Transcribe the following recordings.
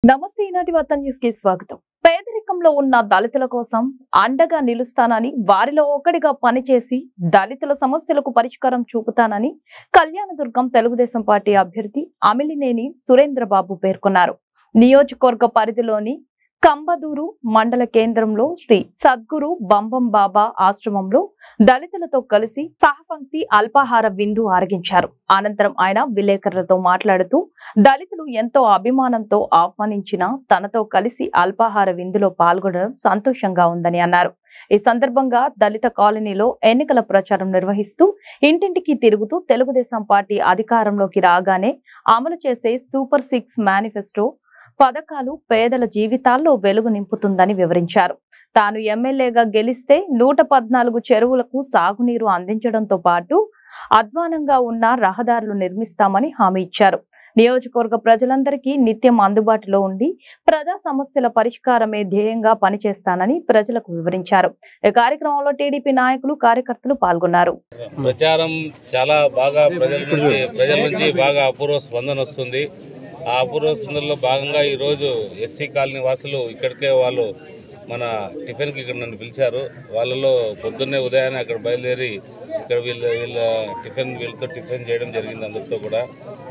నమస్తే ఈనాటి వార్తా న్యూస్ కి స్వాగతం. పేదరికంలో ఉన్న దళితుల కోసం అండగా నిలుస్తానని, వారిలో ఒకటిగా పనిచేసి దళితుల సమస్యలకు పరిష్కారం చూపుతానని కళ్యాణదుర్గం తెలుగుదేశం పార్టీ అభ్యర్థి అమిలినేని సురేంద్రబాబు పేర్కొన్నారు. నియోజకవర్గ పరిధిలోని కంబదూరు మండల కేంద్రంలో శ్రీ సద్గురు బంబం బాబా ఆశ్రమంలో దళితులతో కలిసి సహపంక్తి అల్పాహార విందు ఆరగించారు. అనంతరం ఆయన విలేకరులతో మాట్లాడుతూ దళితులు ఎంతో అభిమానంతో ఆహ్వానించిన తనతో కలిసి అల్పాహార విందులో పాల్గొనడం సంతోషంగా ఉందని అన్నారు. ఈ సందర్భంగా దళిత కాలనీలో ఎన్నికల ప్రచారం నిర్వహిస్తూ ఇంటింటికి తిరుగుతూ తెలుగుదేశం పార్టీ అధికారంలోకి రాగానే అమలు చేసే సూపర్ 6 మేనిఫెస్టో పథకాలు పేదల జీవితాల్లో వెలుగు నింపుతుందని వివరించారు. తాను ఎమ్మెల్యేగా గెలిస్తే 114 చెరువులకు సాగునీరు అందించడంతో పాటు అధ్వానంగా ఉన్న రహదారులు నిర్మిస్తామని హామీ ఇచ్చారు. నియోజకవర్గ ప్రజలందరికీ నిత్యం అందుబాటులో ఉండి ప్రజా సమస్యల పరిష్కారమే ధ్యేయంగా పనిచేస్తానని ప్రజలకు వివరించారు. ఈ కార్యక్రమంలో టీడీపీ నాయకులు, కార్యకర్తలు పాల్గొన్నారు. ప్రచారం చాలా బాగా ప్రజల నుంచి బాగా అపూర్వ స్పందన వస్తుంది. ఆ అపూర్వ స్పందనలో భాగంగా ఈరోజు ఎస్సీ కాలనీ వాసులు ఇక్కడికే వాళ్ళు మన టిఫిన్కి ఇక్కడ నన్ను పిలిచారు. వాళ్ళలో పొద్దున్నే ఉదయాన్నే అక్కడ బయలుదేరి ఇక్కడ వీళ్ళతో టిఫిన్ చేయడం జరిగింది. అందరితో కూడా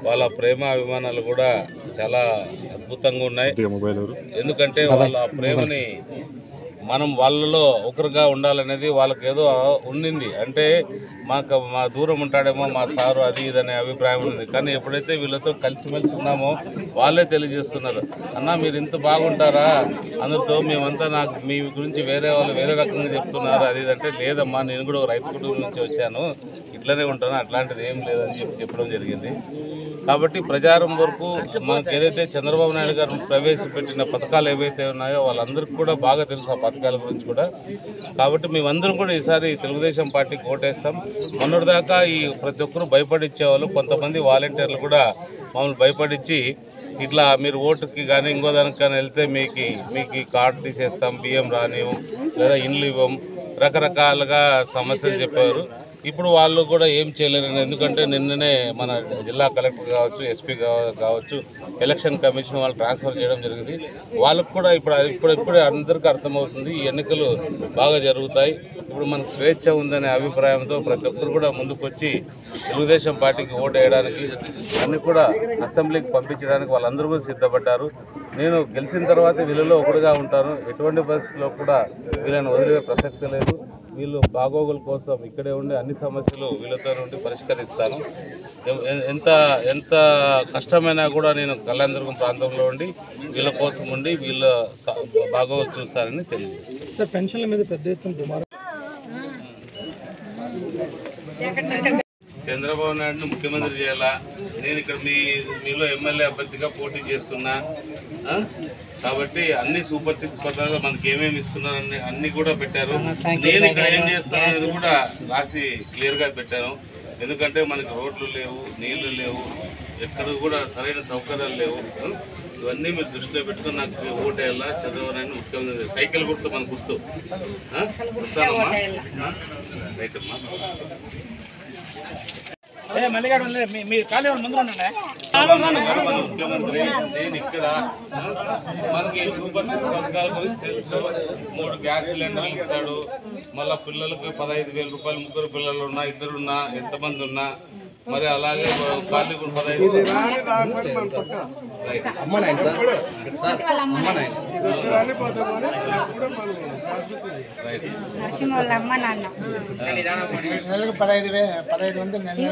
వాళ్ళ ప్రేమ అభిమానాలు కూడా చాలా అద్భుతంగా ఉన్నాయి. ఎందుకంటే వాళ్ళ ప్రేమని మనం వాళ్ళలో ఒకరుగా ఉండాలనేది వాళ్ళకి ఏదో ఉండింది. అంటే మా దూరం ఉంటాడేమో మా సారు అది ఇదనే అభిప్రాయం ఉంది. కానీ ఎప్పుడైతే వీళ్ళతో కలిసిమెలిసి ఉన్నామో వాళ్ళే తెలియజేస్తున్నారు, అన్న మీరు ఇంత బాగుంటారా అందరితో, మేమంతా నాకు మీ గురించి వేరే వాళ్ళు వేరే రకంగా చెప్తున్నారు అది ఇదంటే, లేదమ్మా నేను కూడా రైతు కుటుంబం నుంచి వచ్చాను, ఇట్లనే ఉంటాను, అట్లాంటిది ఏం లేదని చెప్పడం జరిగింది. కాబట్టి ప్రచారం వరకు మనకు ఏదైతే చంద్రబాబు నాయుడు గారు ప్రవేశపెట్టిన పథకాలు ఏవైతే ఉన్నాయో వాళ్ళందరికీ కూడా బాగా తెలుసు ఆ పథకాల గురించి కూడా. కాబట్టి మేమందరం కూడా ఈసారి తెలుగుదేశం పార్టీకి ఓటేస్తాం. మొన్నటిదాకా ఈ ప్రతి ఒక్కరూ భయపడిచ్చేవాళ్ళు, కొంతమంది వాలంటీర్లు కూడా మమ్మల్ని భయపడిచ్చి ఇట్లా మీరు ఓటుకి కానీ ఇంకో దానికి కానీ వెళ్తే మీకు కార్డు తీసేస్తాం, బియ్యం రానివ్వం, లేదా ఇండ్లు ఇవ్వం, రకరకాలుగా సమస్యలు చెప్పారు. ఇప్పుడు వాళ్ళు కూడా ఏం చేయలేరు. ఎందుకంటే నిన్ననే మన జిల్లా కలెక్టర్ కావచ్చు, ఎస్పీ కావచ్చు, ఎలక్షన్ కమిషన్ వాళ్ళు ట్రాన్స్ఫర్ చేయడం జరిగింది. వాళ్ళకు కూడా ఇప్పుడే అందరికీ అర్థమవుతుంది ఈ ఎన్నికలు బాగా జరుగుతాయి, ఇప్పుడు మనకు స్వేచ్ఛ ఉందనే అభిప్రాయంతో ప్రతి ఒక్కరు కూడా ముందుకొచ్చి తెలుగుదేశం పార్టీకి ఓటు వేయడానికి, అన్ని కూడా అసెంబ్లీకి పంపించడానికి వాళ్ళందరూ కూడా సిద్ధపడ్డారు. నేను గెలిచిన తర్వాత వీళ్ళలో ఒకటిగా ఉంటాను, ఎటువంటి పరిస్థితుల్లో కూడా వీళ్ళని వదిలే ప్రసక్తి లేదు. వీళ్ళు బాగోగుల కోసం ఇక్కడే ఉండి అన్ని సమస్యలు వీళ్ళతో నుండి పరిష్కరిస్తాను. ఎంత కష్టమైనా కూడా నేను కళ్యాణదుర్గం ప్రాంతంలో ఉండి వీళ్ళ కోసం ఉండి వీళ్ళ బాగోగులు చూస్తానని తెలియజేస్తాను. పెన్షన్ల మీద పెద్ద ఎత్తున చంద్రబాబు నాయుడును ముఖ్యమంత్రి చేయాలా, నేను ఇక్కడ మీలో ఎమ్మెల్యే అభ్యర్థిగా పోటీ చేస్తున్నా. కాబట్టి అన్ని సూపర్ 6 పథకాలు మనకి ఏమేమి ఇస్తున్నారని అన్ని కూడా పెట్టారు. నేను ఇక్కడ ఏం చేస్తాను అనేది కూడా రాసి క్లియర్గా పెట్టాను. ఎందుకంటే మనకి రోడ్లు లేవు, నీళ్లు లేవు, ఎక్కడ కూడా సరైన సౌకర్యాలు లేవు. ఇవన్నీ మీరు దృష్టిలో పెట్టుకుని నాకు ఓటేయాలా, చదవాలని ముఖ్యమంత్రి. సైకిల్ గుర్తు మన గుర్తు వస్తానమ్మా, సైకిల్ ముఖ్యమంత్రి. నేను ఇక్కడ మనకి సూపర్ 6 పథకాల గురించి తెలుసు. 3 గ్యాస్ సిలిండర్లు ఇస్తాడు. మళ్ళీ పిల్లలకు 15,000 రూపాయలు, 3 పిల్లలు ఉన్నా, 2 ఉన్నా, ఎంతమంది ఉన్నా, మరి అలాగే ఖాళీ 15 15,000